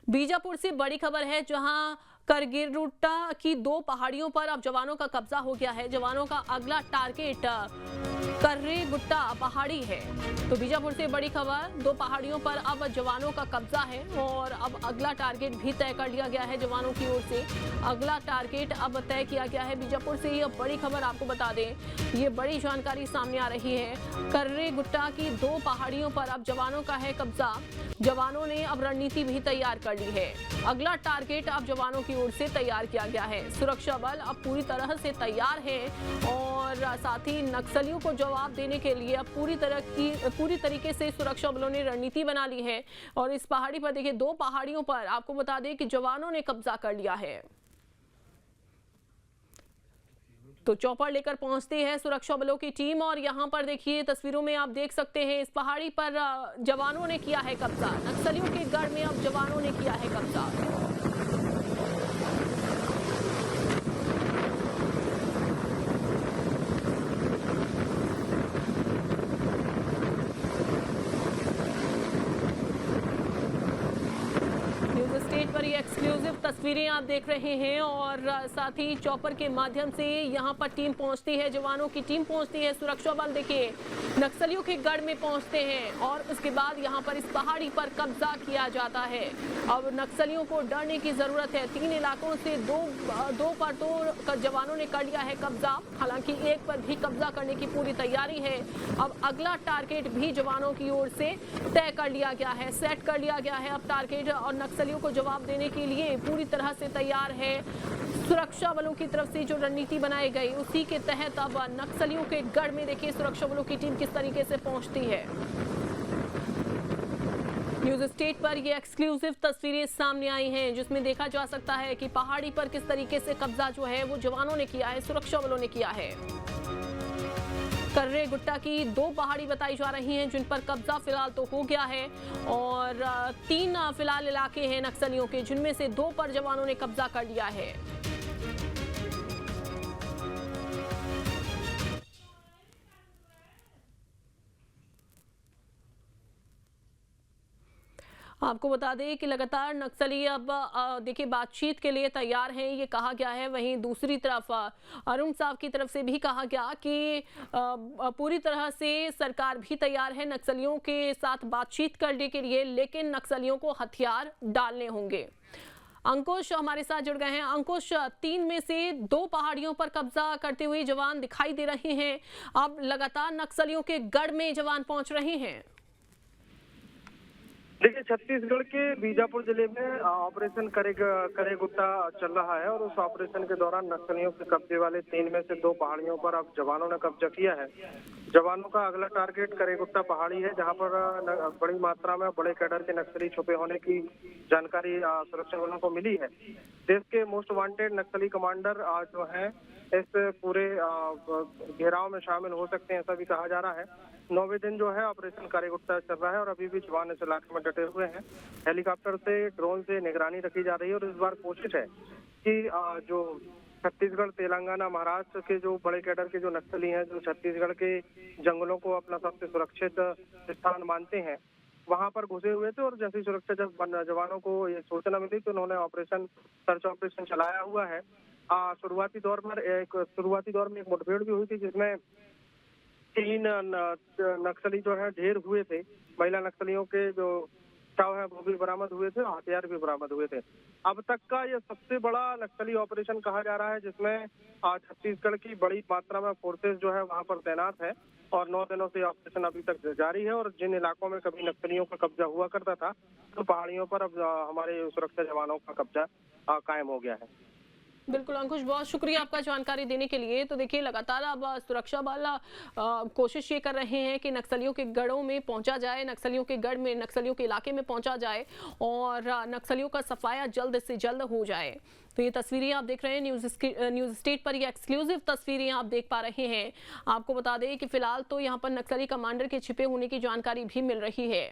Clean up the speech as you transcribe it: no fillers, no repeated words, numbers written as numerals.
बीजापुर से बड़ी खबर है, जहां करगिरुट्टा की 2 पहाड़ियों पर अब जवानों का कब्जा हो गया है। जवानों का अगला टारगेट करगिरुट्टा पहाड़ी है। तो बीजापुर से बड़ी खबर, 2 पहाड़ियों पर अब जवानों का कब्जा है और अब अगला टारगेट भी तय कर लिया गया है। जवानों की ओर से अगला टारगेट अब तय किया गया है। बीजापुर से यह बड़ी खबर आपको बता दें, ये बड़ी जानकारी सामने आ रही है। करगिरुट्टा की 2 पहाड़ियों पर अब जवानों का है कब्जा। जवानों ने अब रणनीति भी तैयार कर ली है। अगला टारगेट अब जवानों की ओर से तैयार किया गया है। सुरक्षा बल अब पूरी तरह से तैयार है और साथ ही नक्सलियों को जवाब देने के लिए अब पूरी तरीके से सुरक्षा बलों ने रणनीति बना ली है। और इस पहाड़ी पर देखिए, 2 पहाड़ियों पर आपको बता दें कि जवानों ने कब्जा कर लिया है। तो चौपर लेकर पहुंचती है सुरक्षा बलों की टीम और यहां पर देखिए तस्वीरों में आप देख सकते हैं, इस पहाड़ी पर जवानों ने किया है कब्जा। नक्सलियों के गढ़ में अब जवानों ने किया है कब्जा। न्यूज़ स्टेट पर ये एक्सक्लूसिव तस्वीरें आप देख रहे हैं और साथ ही चॉपर के माध्यम से यहां पर टीम पहुंचती है, जवानों की टीम पहुंचती है। सुरक्षा बल देखिए नक्सलियों के गढ़ में पहुंचते हैं और उसके बाद यहां पर इस पहाड़ी पर कब्जा किया जाता है। अब नक्सलियों को डरने की जरूरत है। 3 इलाकों से दो पर तो जवानों ने कर लिया है कब्जा, हालांकि एक पर भी कब्जा करने की पूरी तैयारी है। अब अगला टारगेट भी जवानों की ओर से तय कर लिया गया है, सेट कर लिया गया है अब टारगेट, और नक्सलियों को जवाब देने के लिए पूरी तरह से तैयार है। सुरक्षा बलों की तरफ से जो रणनीति बनाई गई उसी के तहत अब नक्सलियों के गढ़ में देखिए सुरक्षा बलों की टीम किस तरीके से पहुंचती है। न्यूज़ स्टेट पर ये एक्सक्लूसिव तस्वीरें सामने आई हैं, जिसमें देखा जा सकता है कि पहाड़ी पर किस तरीके से कब्जा जो है वो जवानों ने किया है, सुरक्षा बलों ने किया है। करगिरुट्टा की 2 पहाड़ी बताई जा रही हैं जिन पर कब्जा फिलहाल तो हो गया है और 3 फिलहाल इलाके हैं नक्सलियों के, जिनमें से 2 पर जवानों ने कब्जा कर लिया है। आपको बता दें कि लगातार नक्सली अब देखिए बातचीत के लिए तैयार हैं, ये कहा गया है। वहीं दूसरी तरफ अरुण साहब की तरफ से भी कहा गया कि पूरी तरह से सरकार भी तैयार है नक्सलियों के साथ बातचीत करने के लिए, लेकिन नक्सलियों को हथियार डालने होंगे। अंकुश हमारे साथ जुड़ गए हैं। अंकुश, 3 में से 2 पहाड़ियों पर कब्जा करते हुए जवान दिखाई दे रहे हैं। अब लगातार नक्सलियों के गढ़ में जवान पहुंच रहे हैं। देखिए, छत्तीसगढ़ के बीजापुर जिले में ऑपरेशन करगिरुट्टा चल रहा है और उस ऑपरेशन के दौरान नक्सलियों के कब्जे वाले 3 में से 2 पहाड़ियों पर अब जवानों ने कब्जा किया है। जवानों का अगला टारगेट करगिरुट्टा पहाड़ी है, जहां पर बड़ी मात्रा में बड़े कैडर के नक्सली छुपे होने की जानकारी सुरक्षा बलों को मिली है। देश के मोस्ट वांटेड नक्सली कमांडर जो है इस पूरे घेराव में शामिल हो सकते हैं, ऐसा भी कहा जा रहा है। 9वें दिन जो है ऑपरेशन करगिरुट्टा चल रहा है और अभी भी जवान इस इलाके में डटे हुए हैं। हेलीकॉप्टर से, ड्रोन से निगरानी रखी जा रही है और इस बार कोशिश है कि जो छत्तीसगढ़, तेलंगाना, महाराष्ट्र के जो बड़े कैडर के जो नक्सली हैं, जो छत्तीसगढ़ के जंगलों को अपना सबसे सुरक्षित स्थान मानते हैं, वहां पर घुसे हुए थे। और जैसी सुरक्षा जब जवानों को ये सूचना मिली तो उन्होंने सर्च ऑपरेशन चलाया हुआ है। शुरुआती दौर में एक मुठभेड़ भी हुई थी, जिसमें 3 नक्सली जो है ढेर हुए थे। महिला नक्सलियों के जो शव है वो भी बरामद हुए थे, हथियार भी बरामद हुए थे। अब तक का ये सबसे बड़ा नक्सली ऑपरेशन कहा जा रहा है, जिसमें छत्तीसगढ़ की बड़ी मात्रा में फोर्सेस जो है वहां पर तैनात है और 9 दिनों से ऑपरेशन अभी तक जारी है। और जिन इलाकों में कभी नक्सलियों का कब्जा हुआ करता था, तो पहाड़ियों पर अब हमारे सुरक्षा जवानों का कब्जा कायम हो गया है। बिल्कुल अंकुश, बहुत शुक्रिया आपका जानकारी देने के लिए। तो देखिए लगातार अब सुरक्षा बल कोशिश ये कर रहे हैं कि नक्सलियों के गढ़ों में पहुंचा जाए, नक्सलियों के गढ़ में, नक्सलियों के इलाके में पहुंचा जाए और नक्सलियों का सफाया जल्द से जल्द हो जाए। तो ये तस्वीरें आप देख रहे हैं न्यूज़ स्टेट पर, ये एक्सक्लूसिव तस्वीरें आप देख पा रहे हैं। आपको बता दें कि फिलहाल तो यहाँ पर नक्सली कमांडर के छिपे होने की जानकारी भी मिल रही है।